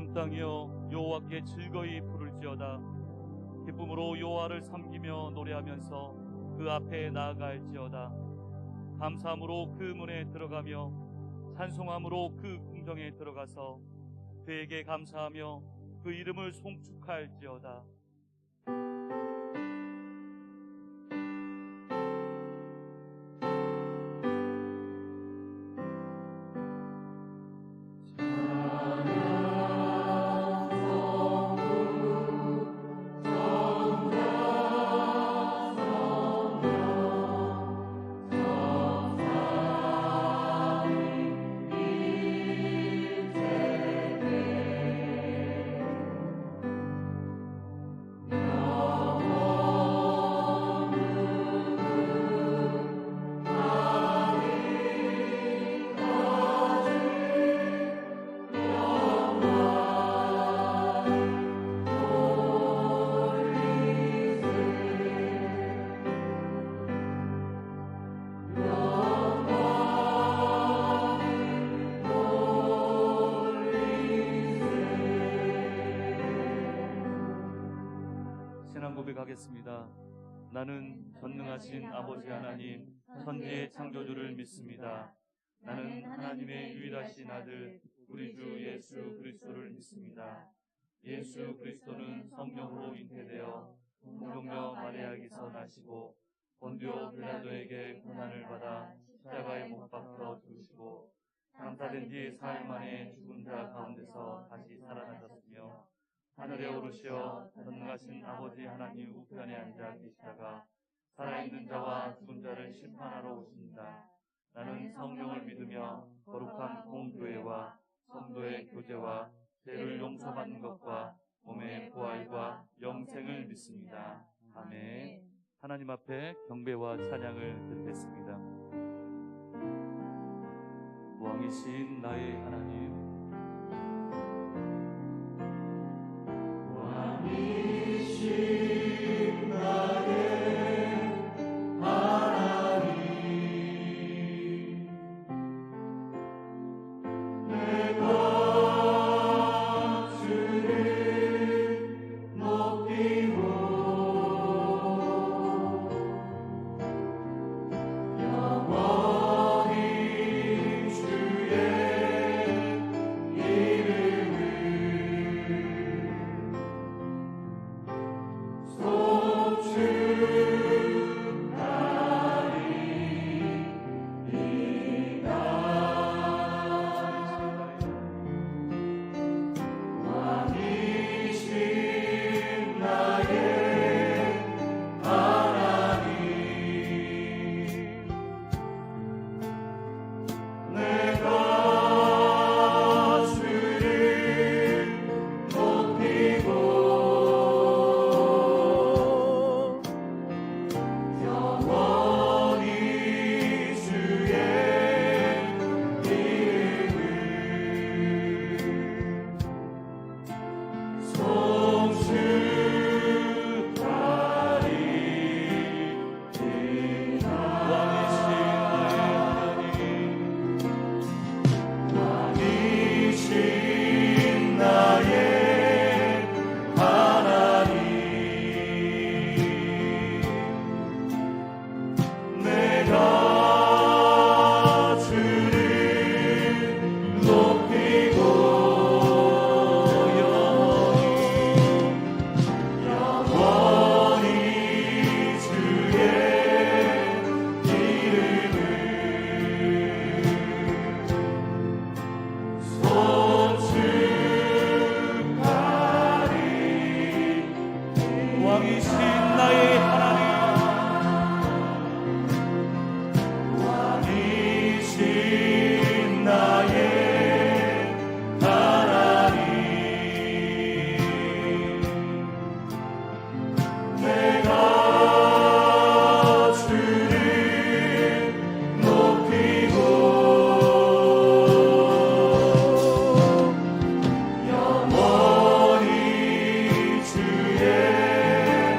온 땅이여 여호와께 즐거이 부를지어다. 기쁨으로 여호와를 섬기며 노래하면서 그 앞에 나아갈지어다. 감사함으로 그 문에 들어가며 찬송함으로 그 궁정에 들어가서 그에게 감사하며 그 이름을 송축할지어다. 고백하겠습니다. 나는 전능하신 아버지 하나님 천지의 창조주를 믿습니다. 나는 하나님의 유일하신 아들 우리 주 예수 그리스도를 믿습니다. 예수 그리스도는 성령으로 잉태되어 동정녀 마리아에게서 나시고 본디오 빌라도에게 고난을 받아 십자가에 못 박혀 죽으시고 장사된 뒤 사흘 만에 죽은 자 가운데서 다시 살아나셨으며 하늘에 오르시어 전능하신 아버지 하나님 우편에 앉아 계시다가 살아있는 자와 죽은 자를 심판하러 오십니다. 나는 성령을 믿으며 거룩한 공교회와 성도의 교제와 죄를 용서받는 것과 몸의 부활과 영생을 믿습니다. 아멘. 하나님 앞에 경배와 찬양을 드리겠습니다. 왕이신 나의 하나님, 왕이신 나의 하나님, 내가 주를 높이고 영원히 주의 이름을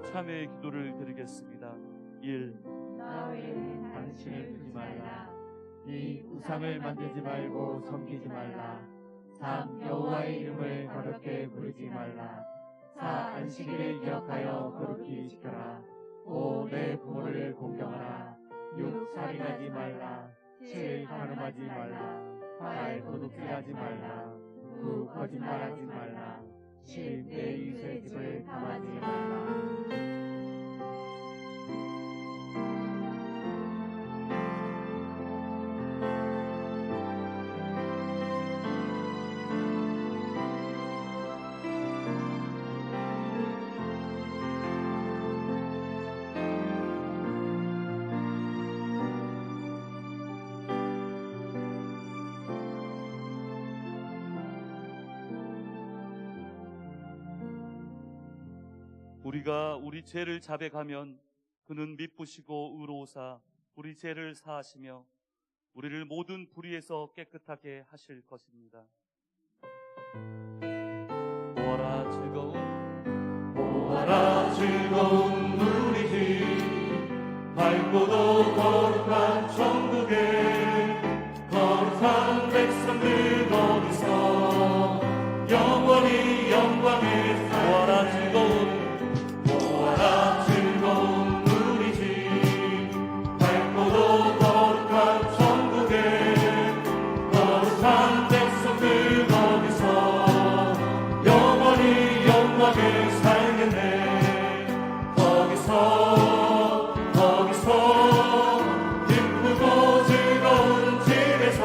후 참회의 기도를 드리겠습니다. 1. 나 외에는 당신을 두지 말라. 2. 우상을 만들지 말고 섬기지 말라. 3. 여호와의 이름을 가볍게 부르지 말라. 4. 안식일을 기억하여 거룩히 지켜라. 5. 내 부모를 공경하라. 6. 살인하지 말라. 7. 간음하지 말라. 8. 도둑질하지 말라. 9. 거짓말하지 말라. 10. 내 이웃의 집을 탐하지 말라. 우리가 우리 죄를 자백하면 그는 미쁘시고 의로우사 우리 죄를 사하시며 우리를 모든 불의에서 깨끗하게 하실 것입니다. 보아라 즐거운 우리 집 밝고도 거룩한 천국에 거룩한 백성들 거기서 영원히 영광에 보아라 즐거운 우리 집 밝고도 거룩한 천국에 거룩한 백성들 거기서 영원히 영광에 살겠네. 거기서 기쁘고 즐거운 집에서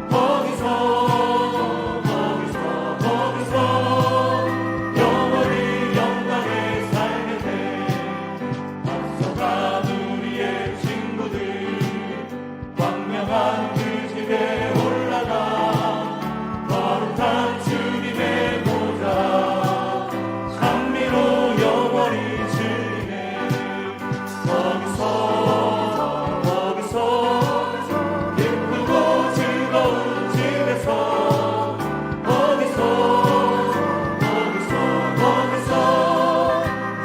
거기서 영원히 영광에 살겠네. 앞서간 우리의 친구들 광명한 그 집에 올라가 거룩한 주님의 보좌 찬미로 영원히 즐기네. 거기서 기쁘고 즐거운 집에서 거기서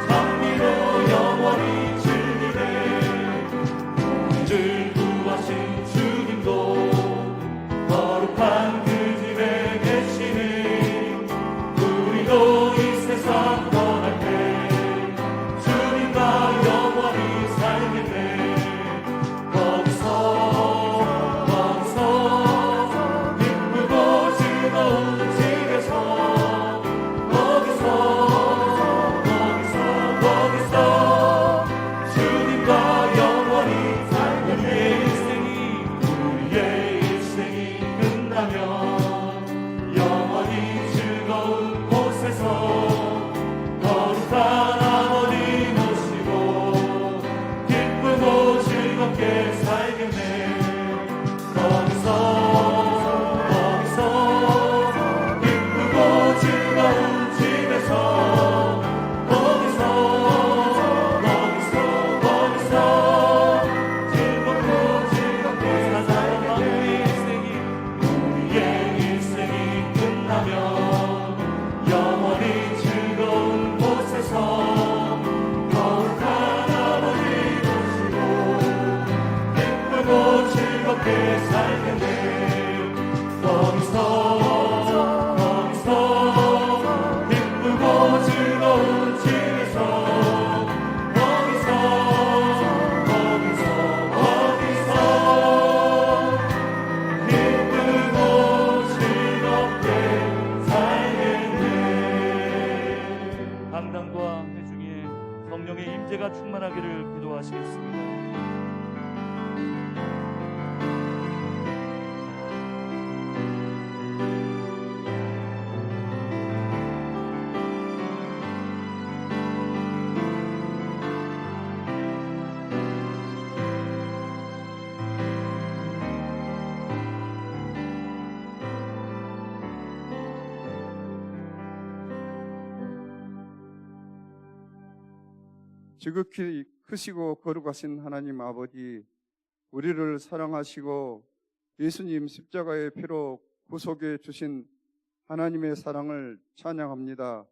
찬미로 영원히 즐기네. 우리를 구하신 주님도 거룩한 그 집에 계시니 우리도 이 세상 떠날 때 주님과 영원히 살겠네. 거기서 기쁘고 즐거운 집에서 거기서 주님과 영원히 살겠네. 우리의 일생이 끝나면 영원히 즐거운 곳에서 거룩한 아버지 모시고 기쁘고 즐겁게 살겠네. 거기서 기쁘고 즐거운 집에서 즐겁고 즐겁게 살겠네. 우리의 일생이 끝나면 영원히 즐거운 곳에서 거룩한 아버지 모시고 기쁘고 즐겁게 살겠네. 거기서 기쁘고 즐거운 집에서 기쁘고 즐겁게 살겠네. 강단과 회중에 성령의 임재가 충만하기를 기도하시겠습니다. 지극히 크시고 거룩하신 하나님 아버지, 우리를 사랑하시고 예수님 십자가의 피로 구속해 주신 하나님의 사랑을 찬양합니다.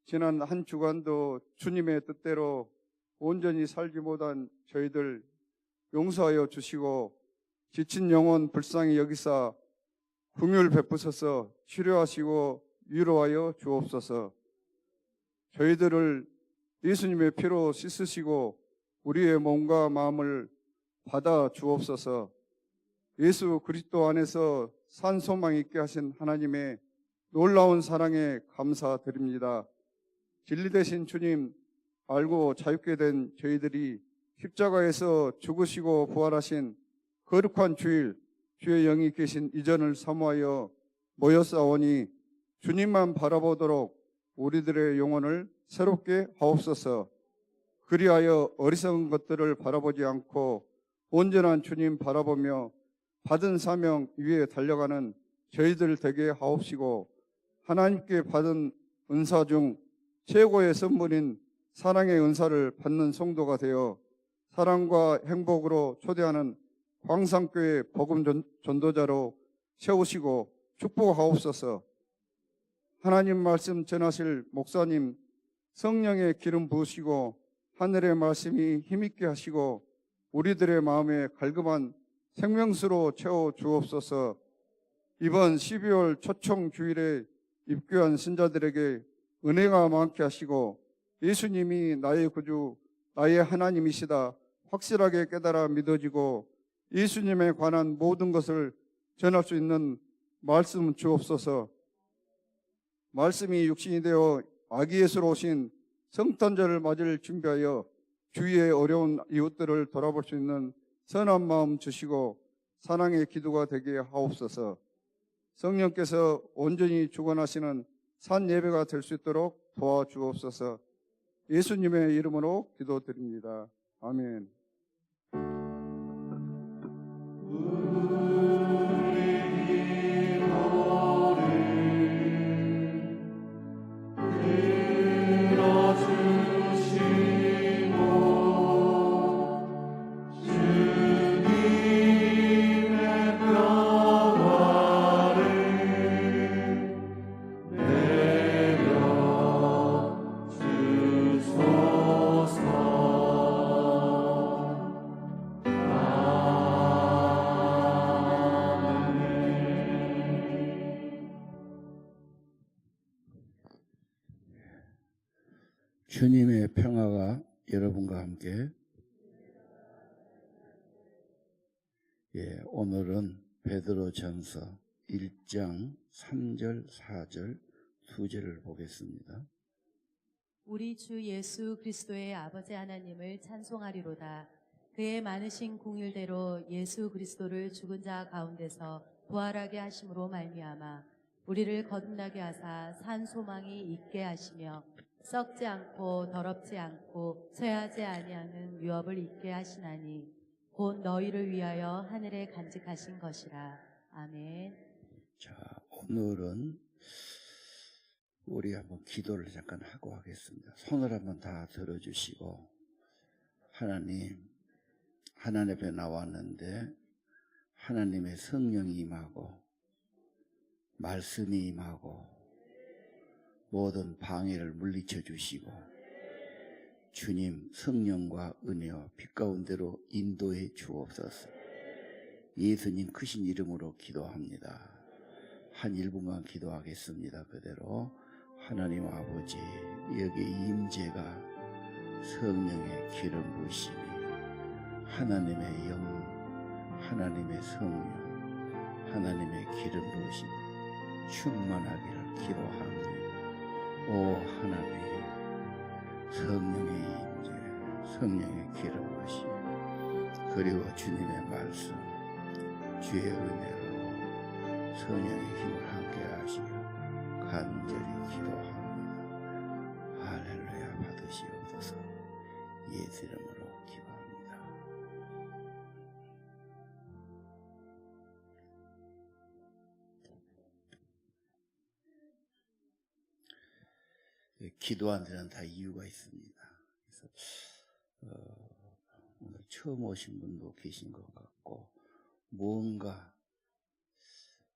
지난 한 주간도 주님의 뜻대로 온전히 살지 못한 저희들 용서하여 주시고 지친 영혼 불쌍히 여기사 긍휼 베푸셔서 치료하시고 위로하여 주옵소서. 저희들을 예수님의 피로 씻으시고 우리의 몸과 마음을 받아 주옵소서. 예수 그리스도 안에서 산 소망 있게 하신 하나님의 놀라운 사랑에 감사드립니다. 진리 되신 주님 알고 자유케 된 저희들이 십자가에서 죽으시고 부활하신 거룩한 주일, 주의 영이 계신 이전을 사모하여 모였사오니 주님만 바라보도록 우리들의 영혼을 새롭게 하옵소서. 그리하여 어리석은 것들을 바라보지 않고 온전한 주님 바라보며 받은 사명 위에 달려가는 저희들 되게 하옵시고, 하나님께 받은 은사 중 최고의 선물인 사랑의 은사를 받는 성도가 되어 사랑과 행복으로 초대하는 광산교회 복음 전도자로 세우시고 축복하옵소서. 하나님 말씀 전하실 목사님 성령의 기름 부으시고 하늘의 말씀이 힘있게 하시고 우리들의 마음에 갈급한 생명수로 채워 주옵소서. 이번 12월 초청 주일에 입교한 신자들에게 은혜가 많게 하시고 예수님이 나의 구주, 나의 하나님이시다 확실하게 깨달아 믿어지고 예수님에 관한 모든 것을 전할 수 있는 말씀 주옵소서. 말씀이 육신이 되어 아기 예수로 오신 성탄절을 맞을 준비하여 주위의 어려운 이웃들을 돌아볼 수 있는 선한 마음 주시고 사랑의 기도가 되게 하옵소서. 성령께서 온전히 주관하시는 산 예배가 될 수 있도록 도와주옵소서. 예수님의 이름으로 기도드립니다. 아멘. 주님의 평화가 여러분과 함께. 오늘은 베드로전서 1장 3절, 4절, 2절을 보겠습니다. 우리 주 예수 그리스도의 아버지 하나님을 찬송하리로다. 그의 많으신 공일대로 예수 그리스도를 죽은 자 가운데서 부활하게 하심으로 말미암아 우리를 거듭나게 하사 산 소망이 있게 하시며 썩지 않고 더럽지 않고 쇠하지 아니하는 유업을 있게 하시나니 곧 너희를 위하여 하늘에 간직하신 것이라. 아멘. 자, 오늘은 우리 한번 기도를 잠깐 하고 하겠습니다. 손을 한번 다 들어주시고, 하나님 앞에 나왔는데 하나님의 성령이 임하고 말씀이 임하고 모든 방해를 물리쳐 주시고 주님 성령과 은혜와 빛 가운데로 인도해 주옵소서. 예수님 크신 이름으로 기도합니다. 한 1분간 기도하겠습니다. 그대로 하나님 아버지, 여기 임재가 성령의 기름 부으심이 하나님의 영, 하나님의 성령, 하나님의 기름 부으심이 충만하기를 기도합니다. 오 하나님, 성령의 임재, 성령의 기름 부으심, 그리고 주님의 말씀, 주의 은혜로 성령의 힘을 함께 하시어 간절히 기도합니다. 할렐루야 받으시옵소서. 예수 이름으로 기도합니다. 기도하는 데는 다 이유가 있습니다. 그래서 오늘 처음 오신 분도 계신 것 같고 뭔가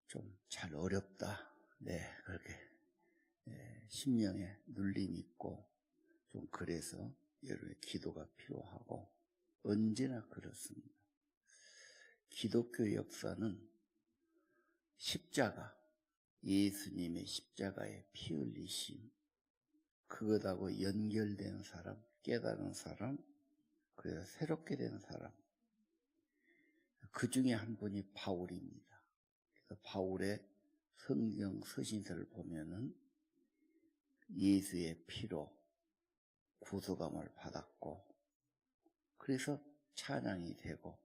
좀 잘 어렵다. 네, 그렇게 심령에 눌림이 있고 좀 그래서 여러분의 기도가 필요하고 언제나 그렇습니다. 기독교 역사는 십자가, 예수님의 십자가의 피 흘리심, 그것하고 연결된 사람, 깨달은 사람, 그래서 새롭게 된 사람, 그 중에 한 분이 바울입니다. 그래서 바울의 성경 서신서를 보면은 예수의 피로 구속함을 받았고, 그래서 찬양이 되고,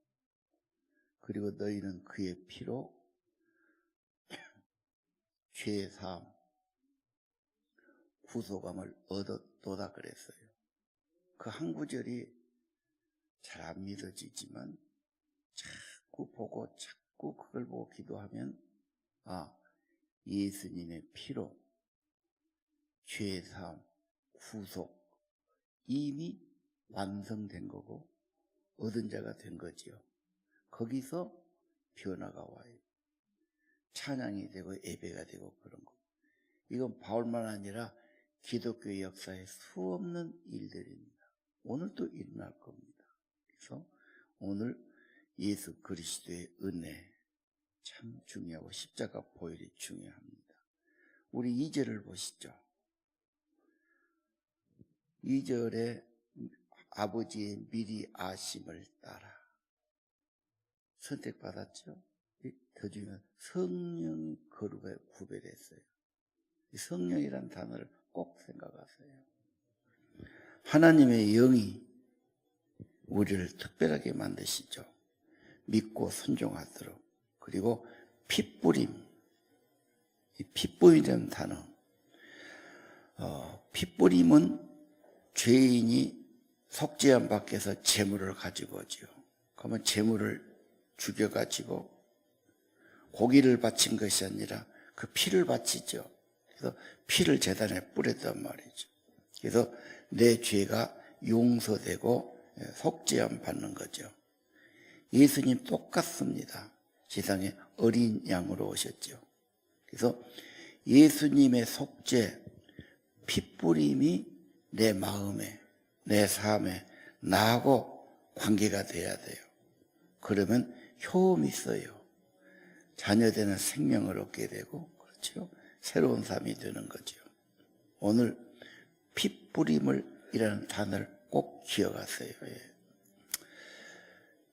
그리고 너희는 그의 피로 죄의 사함, 구속함을 얻었도다 그랬어요. 그 한 구절이 잘 안 믿어지지만 자꾸 보고 자꾸 그걸 보고 기도하면 예수님의 피로 죄의 사함, 구속 이미 완성된 거고 얻은 자가 된 거지요. 거기서 변화가 와요. 찬양이 되고 예배가 되고 그런 거. 이건 바울만 아니라 기독교 역사에 수없는 일들입니다. 오늘도 일어날 겁니다. 그래서 오늘 예수 그리스도의 은혜 참 중요하고 십자가 보혈이 중요합니다. 우리 2절을 보시죠. 2절에 아버지의 미리 아심을 따라 선택받았죠. 더 중요한 성령이 거룩하게 구별했어요. 성령이란 단어를 꼭 생각하세요. 하나님의 영이 우리를 특별하게 만드시죠. 믿고 순종하도록. 그리고 핏뿌림, 이 핏뿌림이라는 단어. 핏뿌림은 죄인이 속죄함 밖에서 재물을 가지고 오죠. 그러면 재물을 죽여가지고 고기를 바친 것이 아니라 그 피를 바치죠. 그래서 피를 제단에 뿌렸단 말이죠. 그래서 내 죄가 용서되고 속죄함 받는 거죠. 예수님 똑같습니다. 세상에 어린 양으로 오셨죠. 그래서 예수님의 속죄, 핏뿌림이 내 마음에, 내 삶에 나하고 관계가 돼야 돼요. 그러면 효험이 있어요. 자녀되는 생명을 얻게 되고, 그렇죠? 새로운 삶이 되는 거죠. 오늘 핏뿌림을이라는 단어를 꼭 기억하세요.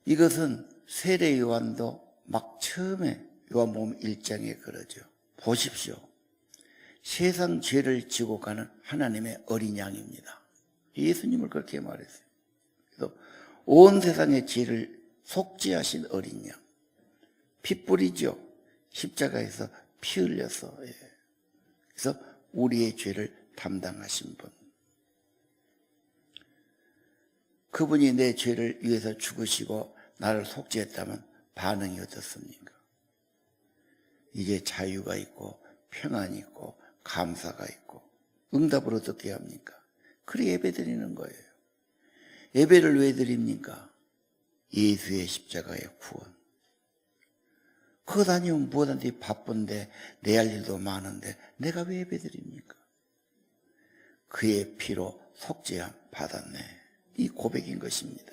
이것은 세례 요한도 막 처음에 요한복음 1장에 그러죠. 보십시오. 세상 죄를 지고 가는 하나님의 어린 양입니다. 예수님을 그렇게 말했어요. 그래서 온 세상의 죄를 속죄하신 어린 양. 핏뿌리죠. 십자가에서 피 흘려서. 그래서 우리의 죄를 담당하신 분. 그분이 내 죄를 위해서 죽으시고 나를 속죄했다면 반응이 어떻습니까? 이제 자유가 있고 평안이 있고 감사가 있고 응답을 어떻게 합니까? 그래 예배 드리는 거예요. 예배를 왜 드립니까? 예수의 십자가의 구원. 그거 다니면 뭐든지 바쁜데 내 할 일도 많은데 내가 왜 예배 드립니까? 그의 피로 속죄함 받았네. 이 고백인 것입니다.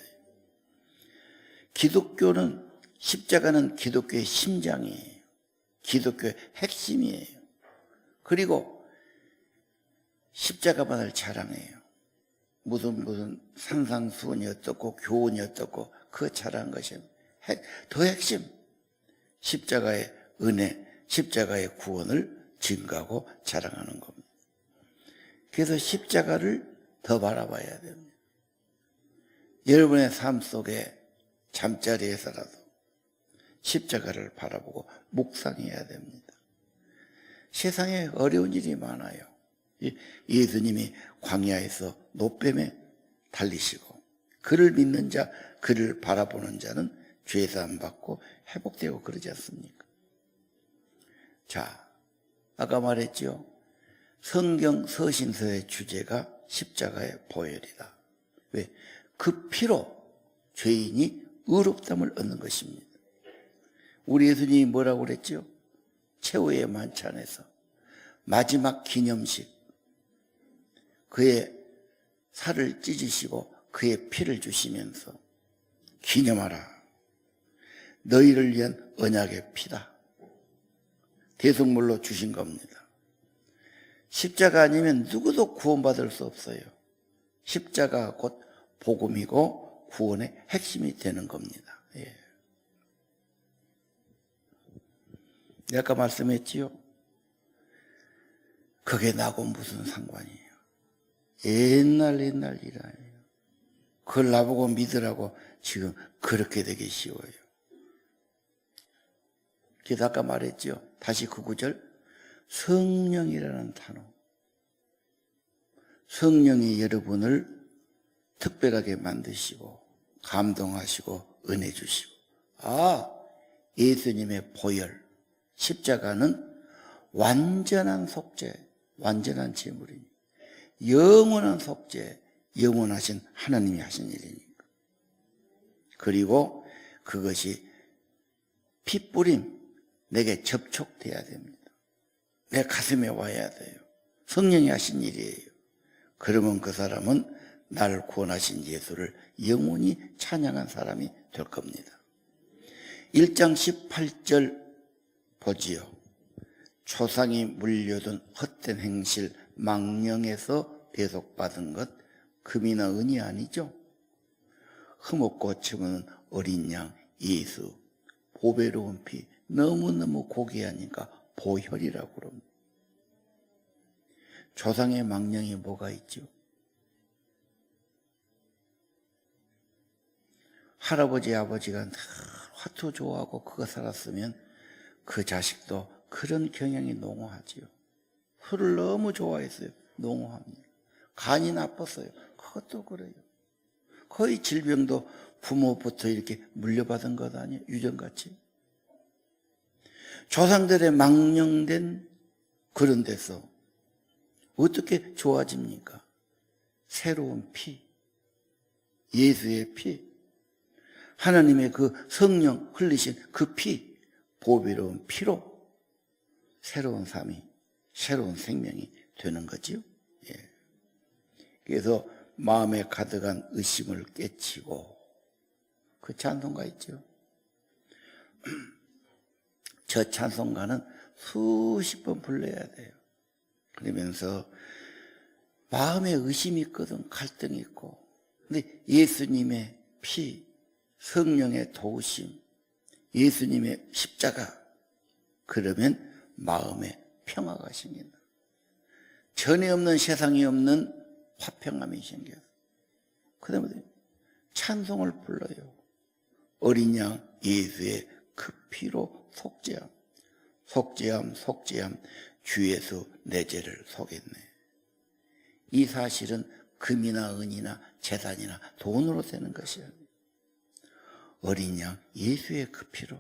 기독교는, 십자가는 기독교의 심장이에요. 기독교의 핵심이에요. 그리고 십자가만을 자랑해요. 무슨 산상수훈이 어떻고 교훈이 어떻고 그거 자랑한 것이 더 핵심. 십자가의 은혜, 십자가의 구원을 증거하고 자랑하는 겁니다. 그래서 십자가를 더 바라봐야 됩니다. 여러분의 삶 속에 잠자리에서라도 십자가를 바라보고 묵상해야 됩니다. 세상에 어려운 일이 많아요. 예수님이 광야에서 노뱀에 달리시고 그를 믿는 자, 그를 바라보는 자는 죄사함 받고 회복되고 그러지 않습니까? 자, 아까 말했죠. 성경 서신서의 주제가 십자가의 보혈이다. 왜? 그 피로 죄인이 의롭다함을 얻는 것입니다. 우리 예수님이 뭐라고 그랬죠? 최후의 만찬에서 마지막 기념식, 그의 살을 찢으시고 그의 피를 주시면서 기념하라. 너희를 위한 언약의 피다. 대속물로 주신 겁니다. 십자가 아니면 누구도 구원받을 수 없어요. 십자가 곧 복음이고 구원의 핵심이 되는 겁니다. 예. 아까 말씀했지요. 그게 나하고 무슨 상관이에요. 옛날 일이라요. 그걸 나보고 믿으라고 지금 그렇게 되기 쉬워요. 그래서 아까 말했죠. 다시 그 구절. 성령이라는 단어. 성령이 여러분을 특별하게 만드시고 감동하시고 은혜 주시고, 예수님의 보혈, 십자가는 완전한 속죄, 완전한 제물이니 영원한 속죄, 영원하신 하나님이 하신 일이니까. 그리고 그것이 핏뿌림, 내게 접촉돼야 됩니다. 내 가슴에 와야 돼요. 성령이 하신 일이에요. 그러면 그 사람은 나를 구원하신 예수를 영원히 찬양한 사람이 될 겁니다. 1장 18절 보지요. 초상이 물려둔 헛된 행실 망령에서 대속받은 것 금이나 은이 아니죠. 흠없고 춤은 어린 양 예수, 보배로운 피, 너무너무 고귀하니까 보혈이라고 그럽니다. 조상의 망령이 뭐가 있죠? 할아버지 아버지가 화투 좋아하고 그거 살았으면 그 자식도 그런 경향이 농후하지요. 술을 너무 좋아했어요. 농후합니다. 간이 나빴어요. 그것도 그래요. 거의 질병도 부모부터 이렇게 물려받은 것 아니에요? 유전같이. 조상들의 망령된 그런 데서 어떻게 좋아집니까? 새로운 피, 예수의 피, 하나님의 그 성령 흘리신 그 피, 보배로운 피로 새로운 삶이, 새로운 생명이 되는 거지요. 예. 그래서 마음에 가득한 의심을 깨치고, 그 찬송가 있죠. 저 찬송가는 수십 번 불러야 돼요. 그러면서 마음에 의심이 있거든, 갈등이 있고. 근데 예수님의 피, 성령의 도우심, 예수님의 십자가, 그러면 마음에 평화가 생긴다. 전에 없는, 세상에 없는 화평함이 생겨서. 그 다음에 찬송을 불러요. 어린 양 예수의 그 피로 속죄함, 속죄함, 속죄함, 주 예수 내 죄를 속였네. 이 사실은 금이나 은이나 재산이나 돈으로 되는 것이 아니에요. 어린 양 예수의 그 피로.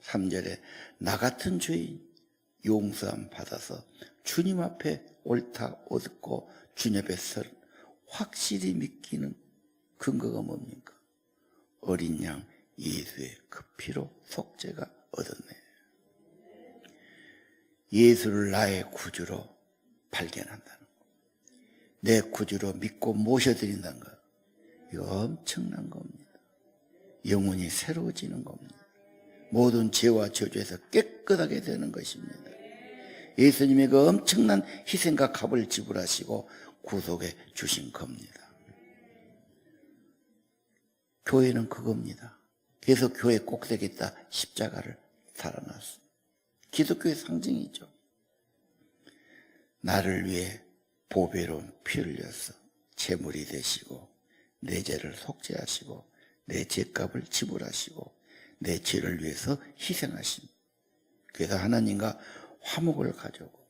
3절에 나 같은 죄인 용서함 받아서 주님 앞에 옳다 얻고 주님 앞에 설 확실히 믿기는 근거가 뭡니까? 어린 양 예수의 그 피로 속죄가 얻었네. 예수를 나의 구주로 발견한다는 것, 내 구주로 믿고 모셔드린다는 것, 이거 엄청난 겁니다. 영혼이 새로워지는 겁니다. 모든 죄와 저주에서 깨끗하게 되는 것입니다. 예수님의 그 엄청난 희생과 값을 지불하시고 구속해 주신 겁니다. 교회는 그겁니다. 그래서 교회 꼭대기에다 십자가를 달아놨습니다. 기독교의 상징이죠. 나를 위해 보배로운 피 흘려서 제물이 되시고 내 죄를 속죄하시고 내 죄값을 지불하시고 내 죄를 위해서 희생하신, 그래서 하나님과 화목을 가져오고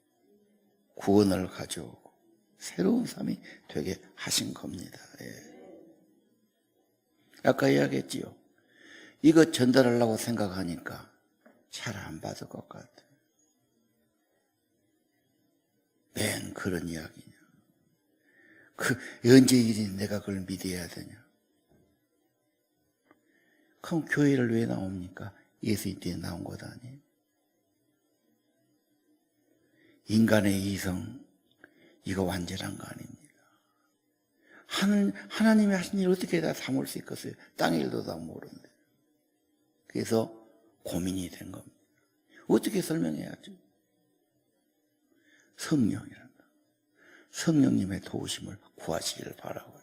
구원을 가져오고 새로운 삶이 되게 하신 겁니다. 예. 아까 이야기했지요. 이거 전달하려고 생각하니까 잘 안 받을 것 같아요. 맨 그런 이야기냐. 그 언제 일이 내가 그걸 믿어야 되냐. 그럼 교회를 왜 나옵니까? 예수님 때문에 나온 것 아니에요? 인간의 이성, 이거 완전한 거 아닙니다. 하나님이 하신 일 어떻게 다 삼을 수 있겠어요? 땅 일도 다 모르는데. 그래서 고민이 된 겁니다. 어떻게 설명해야죠? 성령이란다. 성령님의 도우심을 구하시기를 바라고요.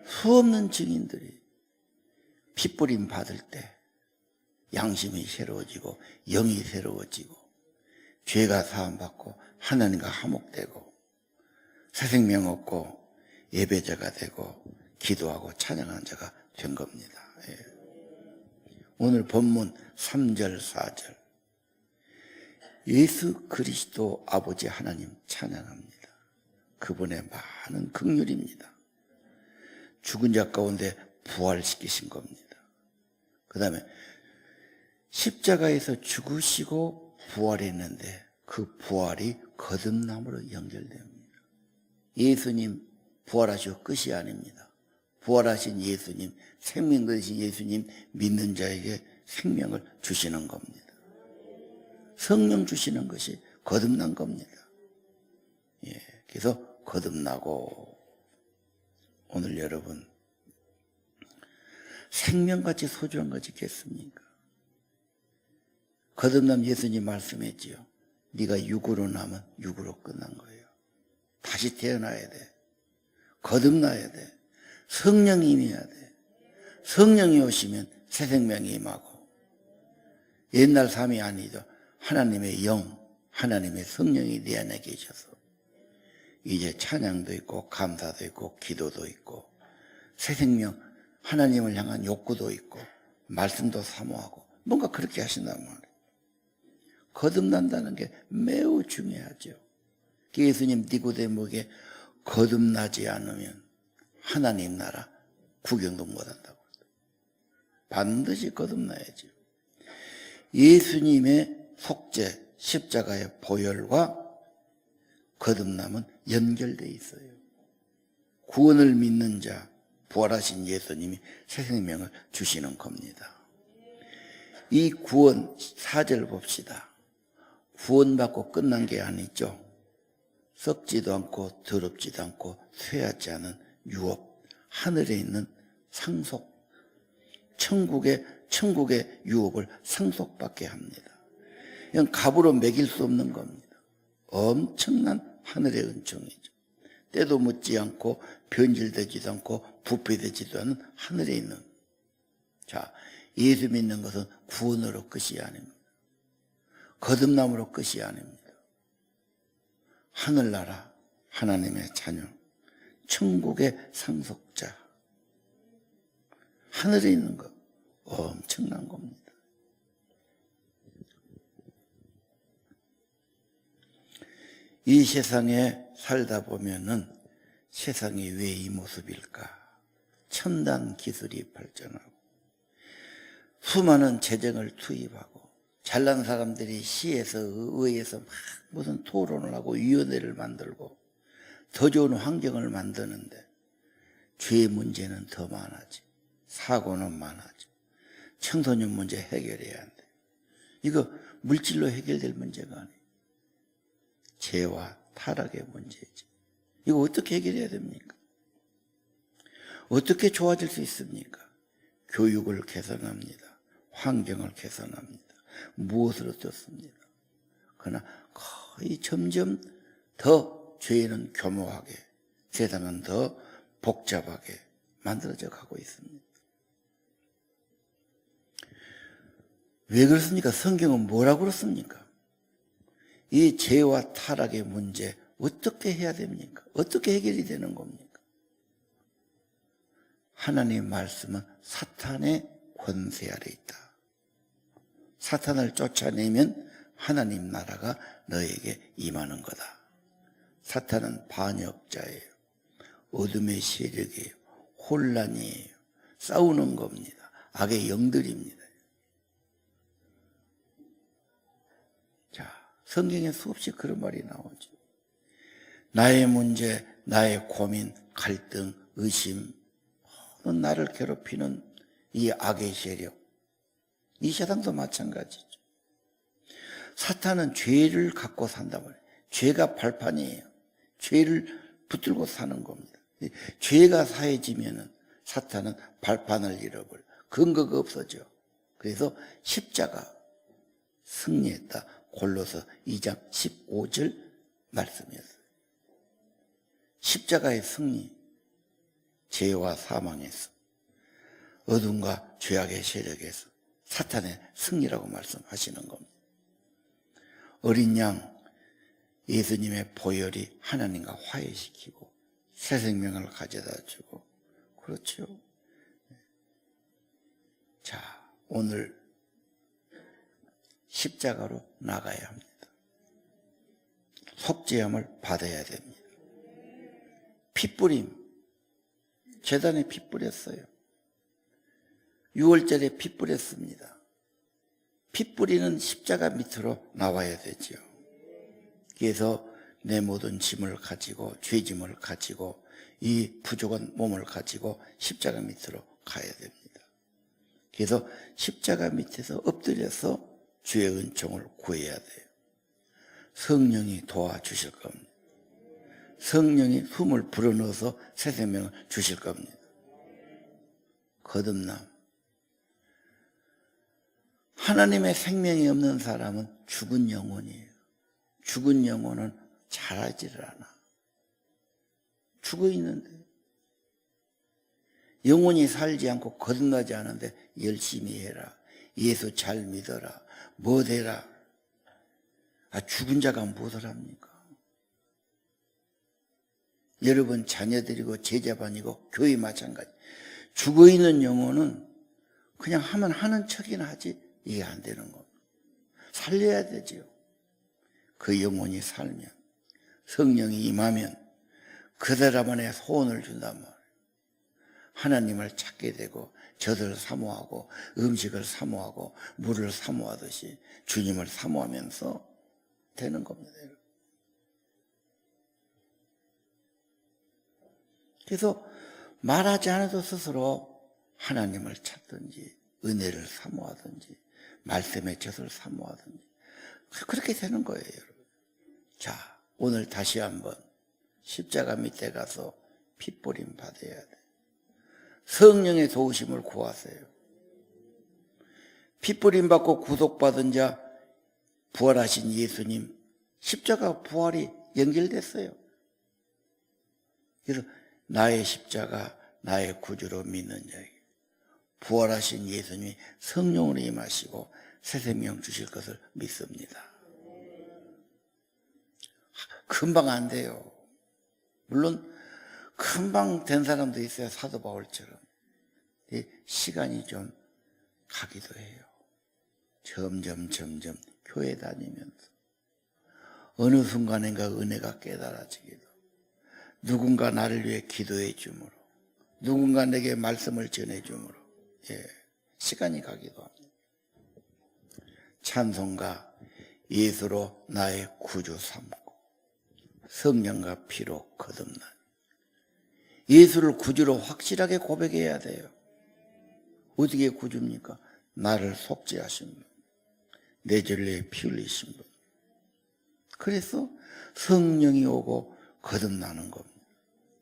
수없는 증인들이 핏부림 받을 때 양심이 새로워지고 영이 새로워지고 죄가 사함받고 하나님과 화목되고 새 생명 얻고 예배자가 되고 기도하고 찬양하는 자가 된 겁니다. 예. 오늘 본문 3절 4절 예수 그리스도 아버지 하나님 찬양합니다. 그분의 많은 긍휼입니다. 죽은 자 가운데 부활시키신 겁니다. 그 다음에 십자가에서 죽으시고 부활했는데 그 부활이 거듭남으로 연결됩니다. 예수님 부활하시고 끝이 아닙니다. 부활하신 예수님, 생명 되신 예수님 믿는 자에게 생명을 주시는 겁니다. 성령 주시는 것이 거듭난 겁니다. 예, 그래서 거듭나고 오늘 여러분 생명같이 소중한 것이 있겠습니까? 거듭남 예수님 말씀했지요. 네가 육으로 나면 육으로 끝난 거예요. 다시 태어나야 돼. 거듭나야 돼. 성령이 임해야 돼. 성령이 오시면 새 생명이 임하고 옛날 삶이 아니죠. 하나님의 영, 하나님의 성령이 내 안에 계셔서 이제 찬양도 있고 감사도 있고 기도도 있고 새 생명, 하나님을 향한 욕구도 있고 말씀도 사모하고 뭔가 그렇게 하신단 말이에요. 거듭난다는 게 매우 중요하죠. 예수님 니고데모에게 거듭나지 않으면 하나님 나라 구경도 못한다고. 반드시 거듭나야죠. 예수님의 속죄, 십자가의 보혈과 거듭남은 연결되어 있어요. 구원을 믿는 자, 부활하신 예수님이 새 생명을 주시는 겁니다. 이 구원 4절 봅시다. 구원받고 끝난 게 아니죠. 썩지도 않고 더럽지도 않고 쇠하지 않은 유업, 하늘에 있는 상속, 천국의 유업을 상속받게 합니다. 이건 값으로 매길 수 없는 겁니다. 엄청난 하늘의 은총이죠. 때도 묻지 않고 변질되지도 않고 부패되지도 않은 하늘에 있는. 자, 예수 믿는 것은 구원으로 끝이 아닙니다. 거듭남으로 끝이 아닙니다. 하늘나라 하나님의 자녀, 천국의 상속자, 하늘에 있는 것 엄청난 겁니다. 이 세상에 살다 보면은 세상이 왜 이 모습일까? 첨단 기술이 발전하고 수많은 재정을 투입하고 잘난 사람들이 시에서 의회에서 막 무슨 토론을 하고 위원회를 만들고 더 좋은 환경을 만드는데 죄의 문제는 더 많아지, 사고는 많아지, 청소년 문제 해결해야 한대. 이거 물질로 해결될 문제가 아니에요. 죄와 타락의 문제지. 이거 어떻게 해결해야 됩니까? 어떻게 좋아질 수 있습니까? 교육을 개선합니다. 환경을 개선합니다. 무엇을 어떻습니다. 그러나 거의 점점 더 죄는 교묘하게, 세상은 더 복잡하게 만들어져 가고 있습니다. 왜 그렇습니까? 성경은 뭐라고 그렇습니까? 이 죄와 타락의 문제 어떻게 해야 됩니까? 어떻게 해결이 되는 겁니까? 하나님의 말씀은 사탄의 권세 아래 있다. 사탄을 쫓아내면 하나님 나라가 너에게 임하는 거다. 사탄은 반역자예요. 어둠의 세력이에요. 혼란이에요. 싸우는 겁니다. 악의 영들입니다. 자, 성경에 수없이 그런 말이 나오죠. 나의 문제, 나의 고민, 갈등, 의심, 나를 괴롭히는 이 악의 세력, 이 세상도 마찬가지죠. 사탄은 죄를 갖고 산단 말이에요. 죄가 발판이에요. 죄를 붙들고 사는 겁니다. 죄가 사해지면은 사탄은 발판을 잃어버려. 근거가 없어져. 그래서 십자가 승리했다. 골로새 2장 15절 말씀이었어요. 십자가의 승리, 죄와 사망에서, 어둠과 죄악의 세력에서 사탄의 승리라고 말씀하시는 겁니다. 어린 양 예수님의 보혈이 하나님과 화해시키고 새 생명을 가져다 주고, 그렇죠. 자, 오늘 십자가로 나가야 합니다. 속죄함을 받아야 됩니다. 피 뿌림, 제단에 피 뿌렸어요. 6월절에 피 뿌렸습니다. 피 뿌리는 십자가 밑으로 나와야 되죠. 그래서 내 모든 짐을 가지고, 죄짐을 가지고, 이 부족한 몸을 가지고 십자가 밑으로 가야 됩니다. 그래서 십자가 밑에서 엎드려서 주의 은총을 구해야 돼요. 성령이 도와주실 겁니다. 성령이 숨을 불어넣어서 새 생명을 주실 겁니다. 거듭남. 하나님의 생명이 없는 사람은 죽은 영혼이에요. 죽은 영혼은 자라지를 않아. 죽어 있는데, 영혼이 살지 않고 거듭나지 않은데 열심히 해라, 예수 잘 믿어라, 뭐 되라. 죽은 자가 무엇을 합니까? 여러분 자녀들이고 제자반이고 교회 마찬가지. 죽어 있는 영혼은 그냥 하면 하는 척이나 하지 이게 안 되는 겁니다. 살려야 되죠. 그 영혼이 살면, 성령이 임하면 그 사람 안에 소원을 준단 말이에요. 하나님을 찾게 되고 젖을 사모하고 음식을 사모하고 물을 사모하듯이 주님을 사모하면서 되는 겁니다. 그래서 말하지 않아도 스스로 하나님을 찾든지 은혜를 사모하든지 말씀의 젖을 사모하든지 그렇게 되는 거예요, 여러분. 자, 오늘 다시 한번 십자가 밑에 가서 핏뿌림 받아야 돼. 성령의 도우심을 구하세요. 핏뿌림 받고 구속받은 자, 부활하신 예수님, 십자가 부활이 연결됐어요. 그래서 나의 십자가, 나의 구주로 믿는 자에게 부활하신 예수님이 성령으로 임하시고 새 생명 주실 것을 믿습니다. 금방 안 돼요. 물론 금방 된 사람도 있어요. 사도 바울처럼. 시간이 좀 가기도 해요. 점점 교회 다니면서 어느 순간인가 은혜가 깨달아지기도, 누군가 나를 위해 기도해 주므로, 누군가 내게 말씀을 전해 주므로 시간이 가기도 합니다. 찬송가 예수로 나의 구주 삼고 성령과 피로 거듭난, 예수를 구주로 확실하게 고백해야 돼요. 어떻게 구주입니까? 나를 속죄하신 분, 내 죄를 피 흘리신 분. 그래서 성령이 오고 거듭나는 겁니다.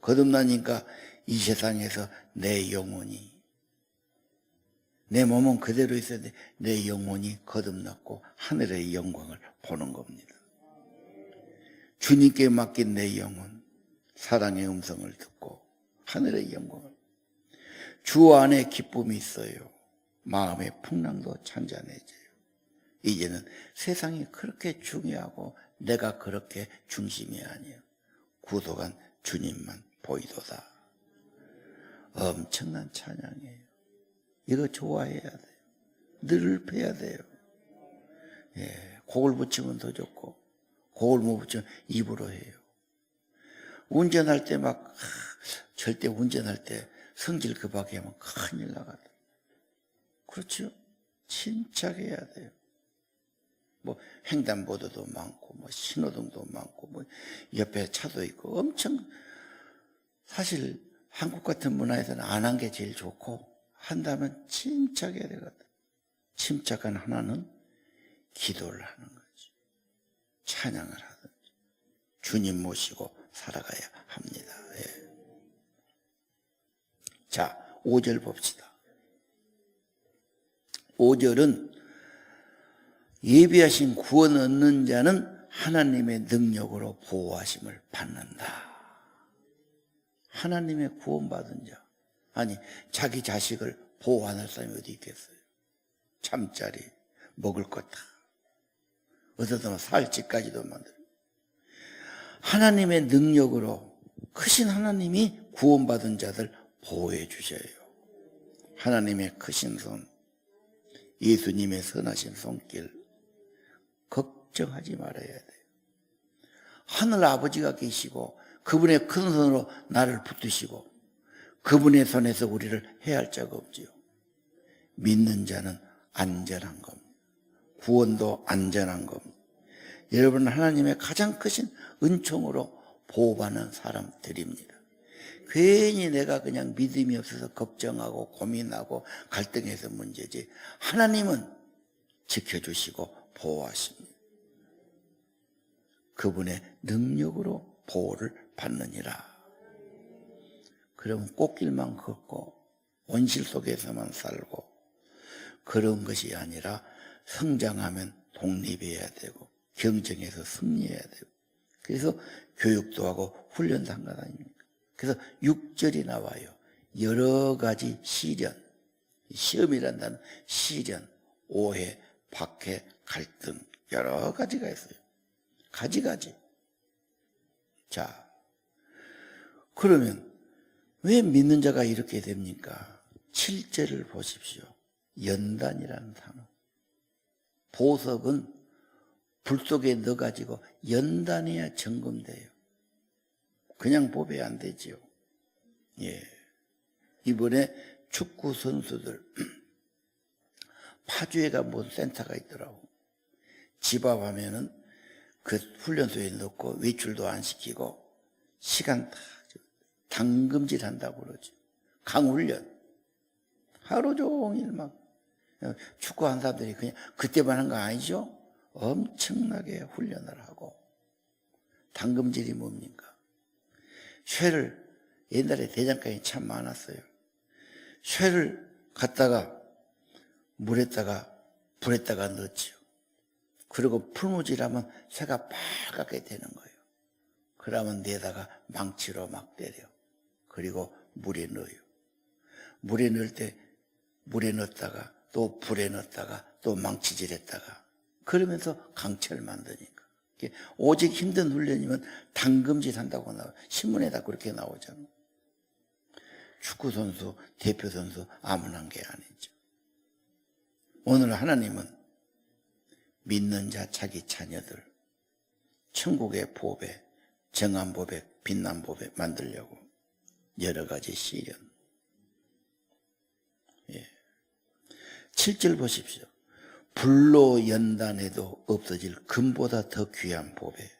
거듭나니까 이 세상에서 내 영혼이, 내 몸은 그대로 있어야 돼. 내 영혼이 거듭났고 하늘의 영광을 보는 겁니다. 주님께 맡긴 내 영혼, 사랑의 음성을 듣고 하늘의 영광을, 주 안에 기쁨이 있어요. 마음의 풍랑도 잔잔해져요. 이제는 세상이 그렇게 중요하고 내가 그렇게 중심이 아니에요. 구속한 주님만 보이도다. 엄청난 찬양이에요. 이거 좋아해야 돼요. 늘 뵈야 돼요. 곡을 붙이면 더 좋고, 곡을 못 붙이면 입으로 해요. 운전할 때 절대 운전할 때 성질 급하게 하면 큰일 나거든. 그렇죠? 침착해야 돼요. 횡단보도도 많고, 신호등도 많고, 옆에 차도 있고, 엄청, 사실 한국 같은 문화에서는 안 한 게 제일 좋고, 한다면 침착해야 되거든. 침착한 하나는 기도를 하는 거지. 찬양을 하든지, 주님 모시고 살아가야 합니다. 예. 자, 5절 봅시다. 5절은 예비하신 구원 얻는 자는 하나님의 능력으로 보호하심을 받는다. 하나님의 구원받은 자. 아니, 자기 자식을 보호 안 할 사람이 어디 있겠어요? 잠자리, 먹을 것 다. 어디서든 살 집까지도 만들어. 하나님의 능력으로 크신 하나님이 구원받은 자들 보호해 주셔요. 하나님의 크신 손, 예수님의 선하신 손길 걱정하지 말아야 돼요. 하늘 아버지가 계시고 그분의 큰 손으로 나를 붙드시고 그분의 손에서 우리를 해할 자가 없지요. 믿는 자는 안전한 겁니다. 구원도 안전한 겁니다. 여러분, 하나님의 가장 크신 은총으로 보호받는 사람들입니다. 괜히 내가 그냥 믿음이 없어서 걱정하고 고민하고 갈등해서 문제지, 하나님은 지켜주시고 보호하십니다. 그분의 능력으로 보호를 받느니라. 그러면 꽃길만 걷고 온실 속에서만 살고 그런 것이 아니라 성장하면 독립해야 되고 경쟁에서 승리해야 되고, 그래서 교육도 하고 훈련도 한 것 아닙니까? 그래서 6절이 나와요. 여러 가지 시련, 시험이란다는 시련, 오해, 박해, 갈등, 여러 가지가 있어요. 가지가지. 자, 그러면 왜 믿는 자가 이렇게 됩니까? 7절을 보십시오. 연단이라는 단어. 보석은 불 속에 넣어가지고 연단해야 점검돼요. 그냥 뽑아야 안 되지요. 예. 이번에 축구 선수들 파주에가 무슨 센터가 있더라고. 집합하면은 그 훈련소에 넣고 외출도 안 시키고 시간 다 당금질 한다고 그러죠. 강훈련. 하루 종일 막 축구한 사람들이 그냥 그때만 한 거 아니죠? 엄청나게 훈련을 하고. 당금질이 뭡니까? 쇠를, 옛날에 대장간이 참 많았어요. 쇠를 갖다가 물에다가 불에다가 넣었죠. 그리고 풀무질하면 쇠가 빨갛게 되는 거예요. 그러면 내다가 망치로 막 때려. 그리고 물에 넣어요. 물에 넣을 때 물에 넣었다가 또 불에 넣었다가 또 망치질했다가 그러면서 강철을 만드니까. 오직 힘든 훈련이면 당금질 한다고 나와요. 신문에다 그렇게 나오잖아요. 축구선수, 대표선수 아무나 한 게 아니죠. 오늘 하나님은 믿는 자 자기 자녀들 천국의 보배, 정한 보배, 빛난 보배 만들려고 여러 가지 시련. 예. 7절 보십시오. 불로 연단해도 없어질 금보다 더 귀한 보배.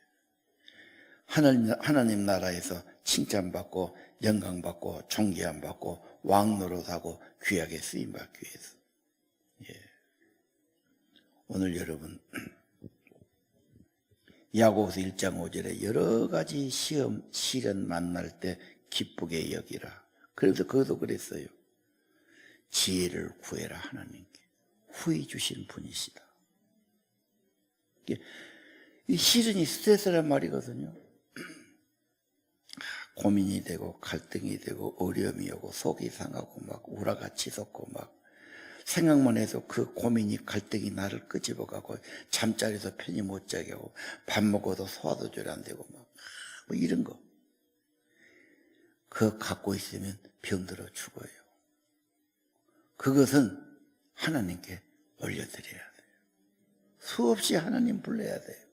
하나님 나라에서 칭찬받고 영광받고 존귀함받고 왕노릇하고 귀하게 쓰임받기 위해서. 예. 오늘 여러분 야고보서 1장 5절에 여러 가지 시험, 시련 만날 때 기쁘게 여기라. 그래서 그것도 그랬어요. 지혜를 구해라. 하나님께 후히 주신 분이시다. 이 시련이 스트레스란 말이거든요. 고민이 되고 갈등이 되고 어려움이 오고 속이 상하고 막 우라가 치솟고 막 생각만 해도 그 고민이 갈등이 나를 끄집어가고 잠자리에서 편히 못 자게 하고 밥 먹어도 소화도 잘 안 되고 막 뭐 이런 거. 그거 갖고 있으면 병들어 죽어요. 그것은 하나님께 올려드려야 돼요. 수없이 하나님 불러야 돼요.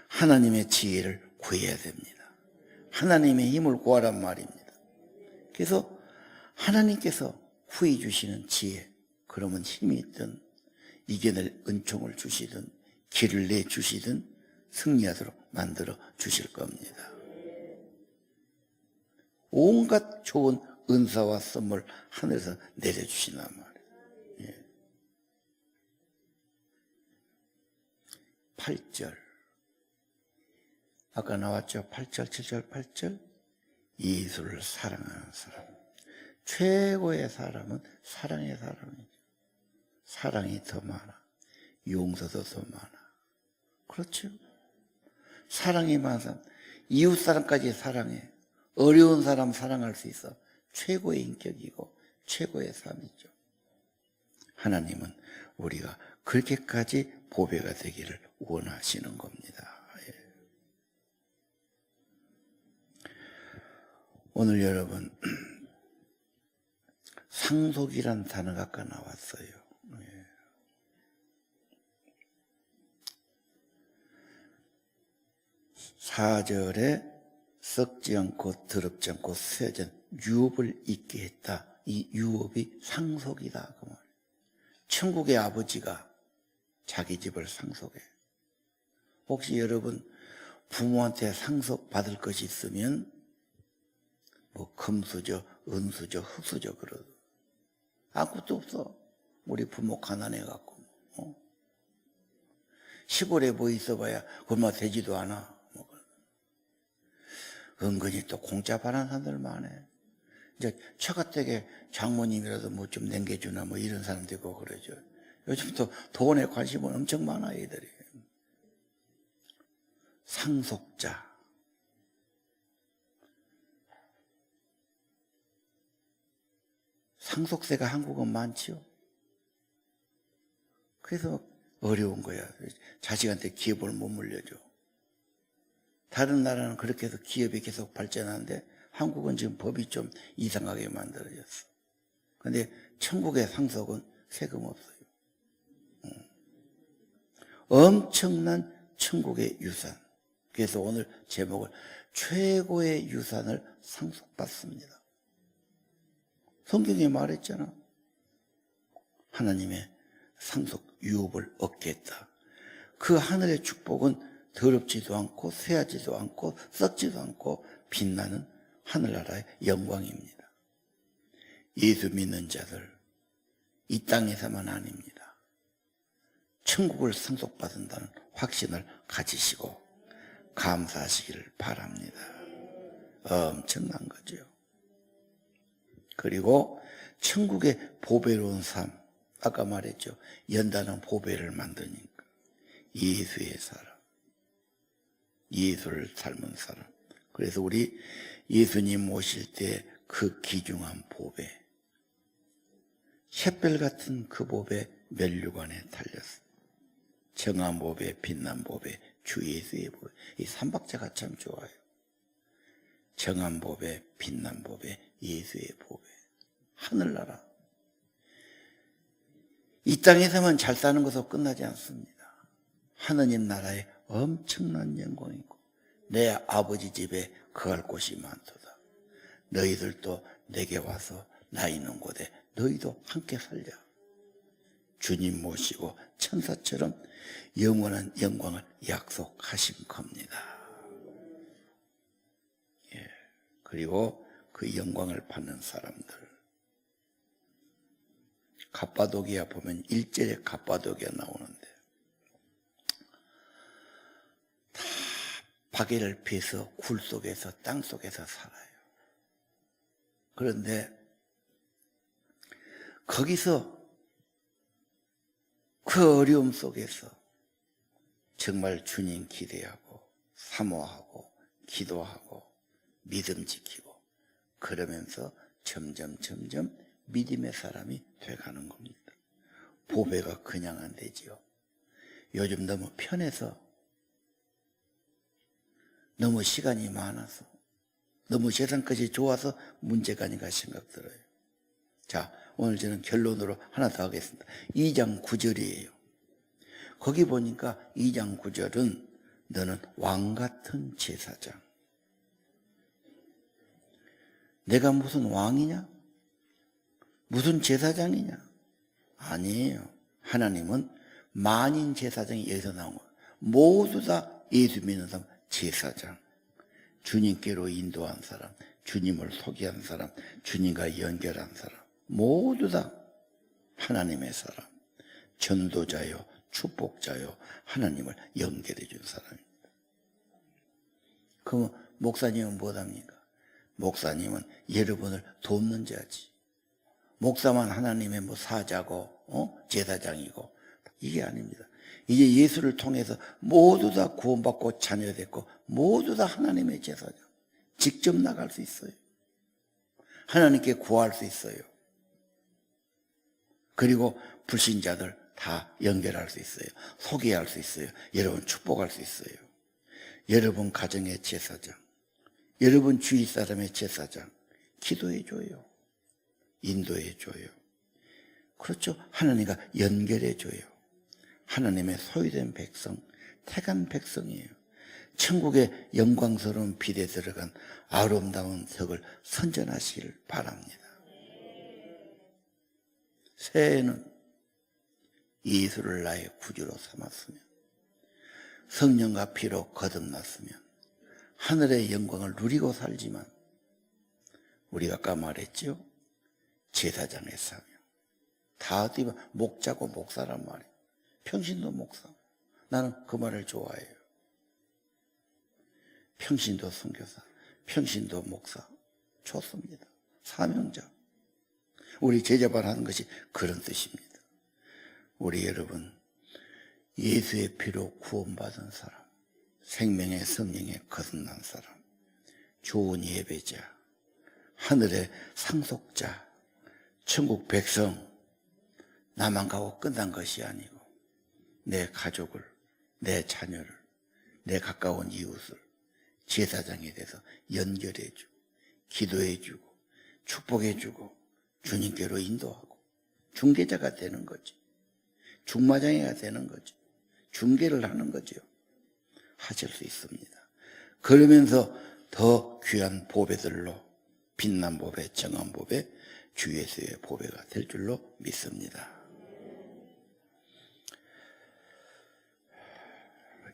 하나님의 지혜를 구해야 됩니다. 하나님의 힘을 구하란 말입니다. 그래서 하나님께서 후히 주시는 지혜, 그러면 힘이 있든 이겨낼 은총을 주시든 길을 내주시든 승리하도록 만들어 주실 겁니다. 온갖 좋은 은사와 선물 하늘에서 내려주시나 말이에요. 예. 8절 아까 나왔죠? 8절, 7절, 8절. 예수를 사랑하는 사람. 최고의 사람은 사랑의 사람이죠. 사랑이 더 많아. 용서도 더 많아. 그렇죠? 사랑이 많은 사람. 이웃 사람까지 사랑해. 어려운 사람 사랑할 수 있어. 최고의 인격이고 최고의 삶이죠. 하나님은 우리가 그렇게까지 보배가 되기를 원하시는 겁니다. 예. 오늘 여러분 상속이란 단어가 아까 나왔어요. 예. 사절에 썩지 않고 더럽지 않고 쇠하지 않고 유업을 잊게 했다. 이 유업이 상속이다. 그 말이에요. 천국의 아버지가 자기 집을 상속해. 혹시 여러분 부모한테 상속 받을 것이 있으면 뭐 금수저, 은수저, 흙수저 그러고 아무것도 없어. 우리 부모 가난해갖고 시골에 뭐 있어봐야 얼마 되지도 않아. 은근히 또 공짜 바라는 사람들 많아. 이제 처가댁에 장모님이라도 뭐 좀 남겨주나 뭐 이런 사람도 있고 그러죠. 요즘 또 돈에 관심은 엄청 많아 얘들이. 상속자. 상속세가 한국은 많지요. 그래서 어려운 거야. 자식한테 기업을 못 물려줘. 다른 나라는 그렇게 해서 기업이 계속 발전하는데 한국은 지금 법이 좀 이상하게 만들어졌어. 근데 천국의 상속은 세금 없어요. 엄청난 천국의 유산. 그래서 오늘 제목을 최고의 유산을 상속받습니다. 성경에 말했잖아. 하나님의 상속 유업을 얻겠다. 그 하늘의 축복은 더럽지도 않고 쇠하지도 않고 썩지도 않고 빛나는 하늘나라의 영광입니다. 예수 믿는 자들 이 땅에서만 아닙니다. 천국을 상속받는다는 확신을 가지시고 감사하시기를 바랍니다. 엄청난 거죠. 그리고 천국의 보배로운 삶, 아까 말했죠. 연단은 보배를 만드니까 예수의 사람, 예수를 삶은 사람. 그래서 우리 예수님 오실 때 그 귀중한 보배, 샛별 같은 그 보배 면류관에 달렸어. 정한 보배, 빛난 보배, 주 예수의 보배. 이 삼박자가 참 좋아요. 정한 보배, 빛난 보배, 예수의 보배. 하늘나라. 이 땅에서만 잘 사는 것으로 끝나지 않습니다. 하느님 나라에 엄청난 영광이고 내 아버지 집에 거할 곳이 많도다. 너희들도 내게 와서 나 있는 곳에 너희도 함께 살자. 주님 모시고 천사처럼 영원한 영광을 약속하신 겁니다. 예. 그리고 그 영광을 받는 사람들. 갑바도기아 보면 1절에 갑바도기아 나오는데 다 바게를 피해서 굴 속에서 땅 속에서 살아요. 그런데 거기서 그 어려움 속에서 정말 주님 기대하고 사모하고 기도하고 믿음 지키고 그러면서 점점 믿음의 사람이 돼가는 겁니다. 보배가 그냥 안 되지요. 요즘 너무 편해서 너무 시간이 많아서 너무 세상까지 좋아서 문제가 아닌가 생각 들어요. 자, 오늘 저는 결론으로 하나 더 하겠습니다. 2장 9절이에요. 거기 보니까 2장 9절은 너는 왕 같은 제사장. 내가 무슨 왕이냐? 무슨 제사장이냐? 아니에요. 하나님은 만인 제사장이 여기서 나온 거예요. 모두 다 예수 믿는 사람 제사장. 주님께로 인도한 사람, 주님을 소개한 사람, 주님과 연결한 사람, 모두 다 하나님의 사람, 전도자요, 축복자요, 하나님을 연결해 준 사람입니다. 그럼 목사님은 뭐합니까? 목사님은 여러분을 돕는 자지. 목사만 하나님의 뭐 사자고 제사장이고 이게 아닙니다. 이제 예수를 통해서 모두 다 구원받고 자녀됐고 모두 다 하나님의 제사장. 직접 나갈 수 있어요. 하나님께 구할 수 있어요. 그리고 불신자들 다 연결할 수 있어요. 소개할 수 있어요. 여러분 축복할 수 있어요. 여러분 가정의 제사장, 여러분 주위 사람의 제사장, 기도해줘요. 인도해줘요. 그렇죠. 하나님과 연결해줘요. 하나님의 소유된 백성, 택한 백성이에요. 천국의 영광스러운 빛에 들어간 아름다운 덕을 선전하시길 바랍니다. 새해에는 예수를 나의 구주로 삼았으면, 성령과 피로 거듭났으면 하늘의 영광을 누리고 살지만, 우리가 아까 말했죠. 제사장의 사명. 다 어디 목자고 목사란 말이에요. 평신도 목사. 나는 그 말을 좋아해요. 평신도 선교사, 평신도 목사. 좋습니다. 사명자. 우리 제자반 하는 것이 그런 뜻입니다. 우리 여러분, 예수의 피로 구원받은 사람, 생명의 성령에 거듭난 사람, 좋은 예배자, 하늘의 상속자, 천국 백성, 나만 가고 끝난 것이 아니고 내 가족을, 내 자녀를, 내 가까운 이웃을 제사장에 대해서 연결해주고 기도해주고 축복해주고 주님께로 인도하고 중개자가 되는 거지. 중마장애가 되는 거죠. 중개를 하는 거죠. 하실 수 있습니다. 그러면서 더 귀한 보배들로 빛난 보배, 정한 보배, 주 예수의 보배가 될 줄로 믿습니다.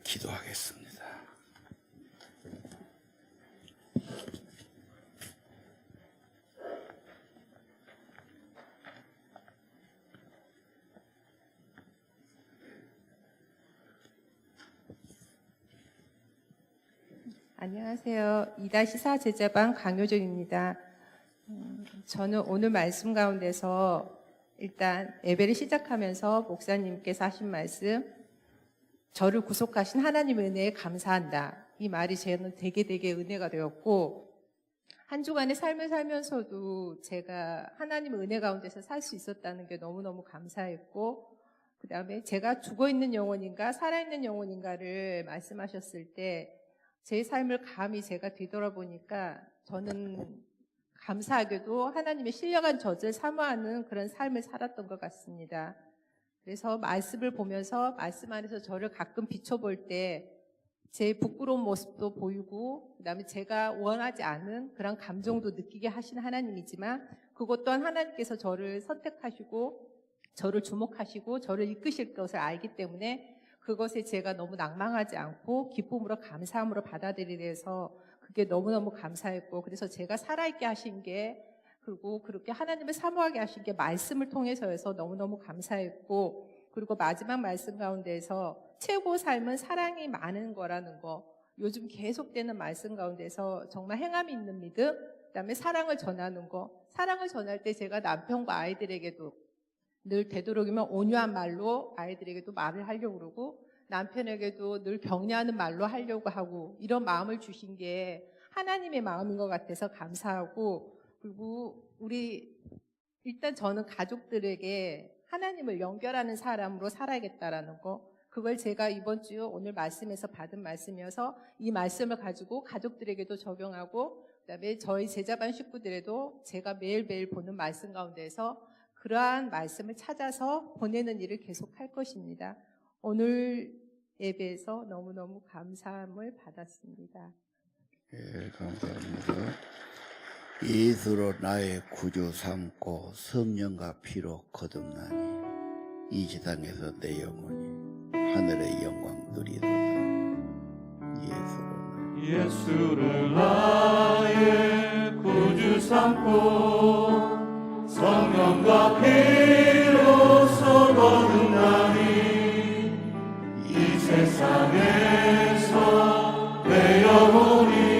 기도하겠습니다. 안녕하세요. 2-4 제자반 강효정입니다. 저는 오늘 말씀 가운데서 일단 예배를 시작하면서 목사님께서 하신 말씀, 저를 구속하신 하나님의 은혜에 감사한다. 이 말이 저는 되게 은혜가 되었고, 한 주간의 삶을 살면서도 제가 하나님의 은혜 가운데서 살 수 있었다는 게 너무너무 감사했고, 그 다음에 제가 죽어있는 영혼인가 살아있는 영혼인가를 말씀하셨을 때 제 삶을 감히 제가 뒤돌아보니까 저는 감사하게도 하나님의 신령한 젖을 사모하는 그런 삶을 살았던 것 같습니다. 그래서 말씀을 보면서 말씀 안에서 저를 가끔 비춰볼 때 제 부끄러운 모습도 보이고, 그다음에 제가 원하지 않은 그런 감정도 느끼게 하신 하나님이지만, 그것 또한 하나님께서 저를 선택하시고 저를 주목하시고 저를 이끄실 것을 알기 때문에 그것에 제가 너무 낭망하지 않고 기쁨으로 감사함으로 받아들이래서 그게 너무너무 감사했고, 그래서 제가 살아있게 하신 게, 그리고 그렇게 하나님을 사모하게 하신 게 말씀을 통해서여서 너무너무 감사했고, 그리고 마지막 말씀 가운데서 최고 삶은 사랑이 많은 거라는 거, 요즘 계속되는 말씀 가운데서 정말 행함이 있는 믿음, 그다음에 사랑을 전하는 거, 사랑을 전할 때 제가 남편과 아이들에게도 늘 되도록이면 온유한 말로 아이들에게도 말을 하려고 그러고, 남편에게도 늘 격려하는 말로 하려고 하고, 이런 마음을 주신 게 하나님의 마음인 것 같아서 감사하고, 그리고 일단 저는 가족들에게 하나님을 연결하는 사람으로 살아야겠다라는 거, 그걸 제가 이번 주 오늘 말씀에서 받은 말씀이어서 이 말씀을 가지고 가족들에게도 적용하고, 그다음에 저희 제자반 식구들에도 제가 매일매일 보는 말씀 가운데서 그러한 말씀을 찾아서 보내는 일을 계속할 것입니다. 오늘 예배에서 너무너무 감사함을 받았습니다. 예, 감사합니다. 예수로 나의 구주 삼고 성령과 피로 거듭나니 이 세상에서 내 영혼이 하늘의 영광 누리도다. 예수를 나의 구주 삼고 성령과 피로서 거듭나니 이 세상에서 내 영혼이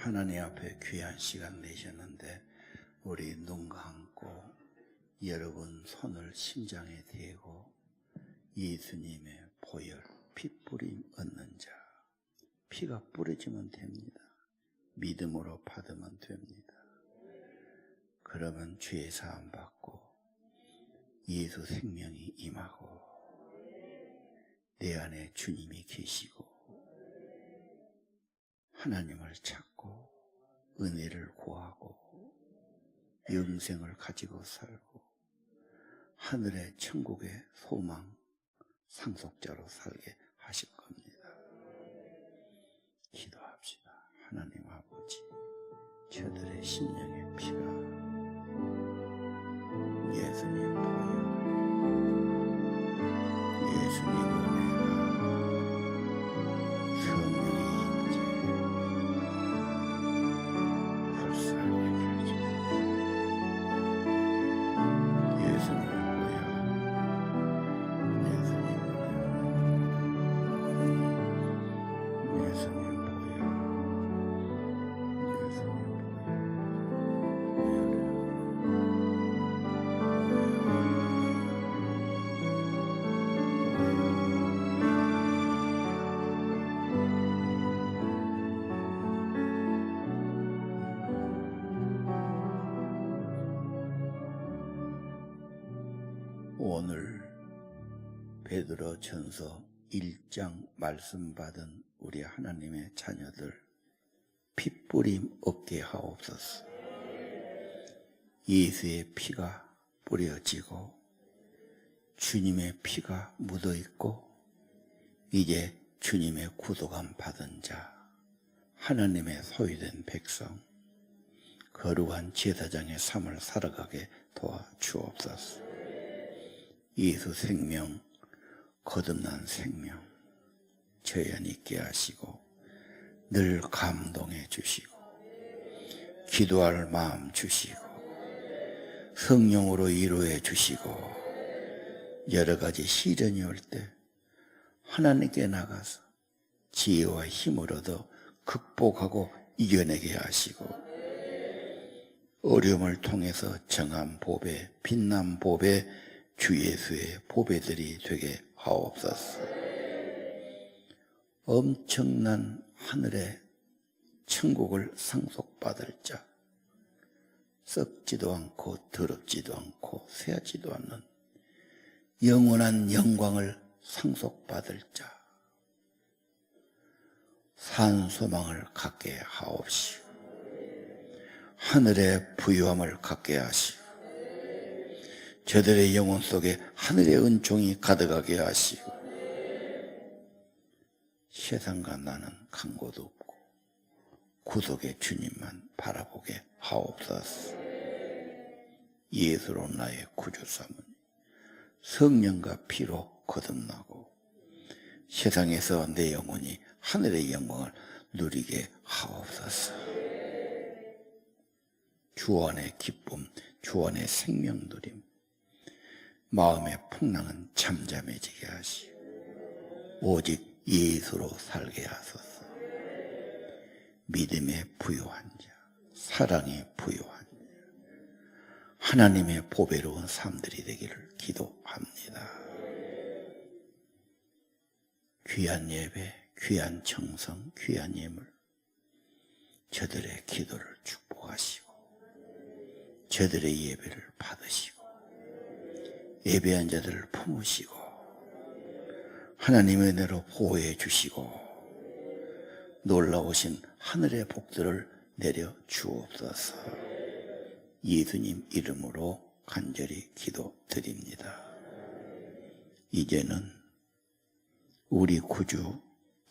하나님 앞에 귀한 시간 내셨는데 우리 눈 감고 여러분 손을 심장에 대고 예수님의 보혈 피 뿌림 얻는 자, 피가 뿌려지면 됩니다. 믿음으로 받으면 됩니다. 그러면 죄 사함 받고 예수 생명이 임하고 내 안에 주님이 계시고 하나님을 찾고 은혜를 구하고 영생을 가지고 살고 하늘의 천국의 소망 상속자로 살게 하실 겁니다. 기도합시다. 하나님 아버지, 저들의 심령의 피가 예수님 보혈, 예수님 은혜가 성령의 임재 불쌍하게 해주소서. 예수님 보혈, 예수님 보혈, 예수님 보혈, 오늘 베드로 전서 1장 말씀 받은 우리 하나님의 자녀들 핏뿌림 없게 하옵소서. 예수의 피가 뿌려지고 주님의 피가 묻어있고 이제 주님의 구속함 받은 자, 하나님의 소유된 백성, 거룩한 제사장의 삶을 살아가게 도와주옵소서. 예수 생명, 거듭난 생명 저희 안에 있게 하시고 늘 감동해 주시고 기도할 마음 주시고 성령으로 위로해 주시고 여러 가지 시련이 올 때 하나님께 나가서 지혜와 힘을 얻어 극복하고 이겨내게 하시고 어려움을 통해서 정한 보배, 빛난 보배, 주 예수의 보배들이 되게 하옵소서. 엄청난 하늘의 천국을 상속받을 자, 썩지도 않고 더럽지도 않고 새하지도 않는 영원한 영광을 상속받을 자, 산소망을 갖게 하옵시고 하늘의 부유함을 갖게 하시고 저들의 영혼 속에 하늘의 은총이 가득하게 하시고 세상과 나는 간 곳 없고 구속의 주님만 바라보게 하옵소서. 예수로 나의 구주 삼으니 성령과 피로 거듭나고 세상에서 내 영혼이 하늘의 영광을 누리게 하옵소서. 주 안의 기쁨, 주 안의 생명 누림, 마음의 풍랑은 잠잠해지게 하시고 오직 예수로 살게 하소서. 믿음의 부요한 자, 사랑의 부요한 자, 하나님의 보배로운 삶들이 되기를 기도합니다. 귀한 예배, 귀한 정성, 귀한 예물 저들의 기도를 축복하시고 저들의 예배를 받으시고 예배한 자들을 품으시고 하나님의 은혜로 보호해 주시고 놀라우신 하늘의 복들을 내려 주옵소서. 예수님 이름으로 간절히 기도드립니다. 이제는 우리 구주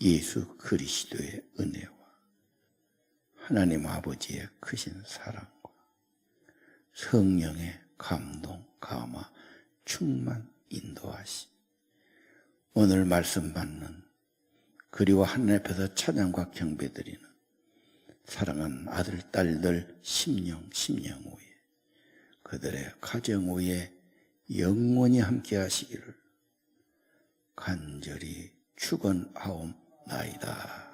예수 그리스도의 은혜와 하나님 아버지의 크신 사랑과 성령의 감동, 감화, 충만 인도하시 오늘 말씀 받는 그리고 하나님 앞에서 찬양과 경배드리는 사랑하는 아들, 딸들 심령 후에 그들의 가정 후에 영원히 함께 하시기를 간절히 축원하옵나이다.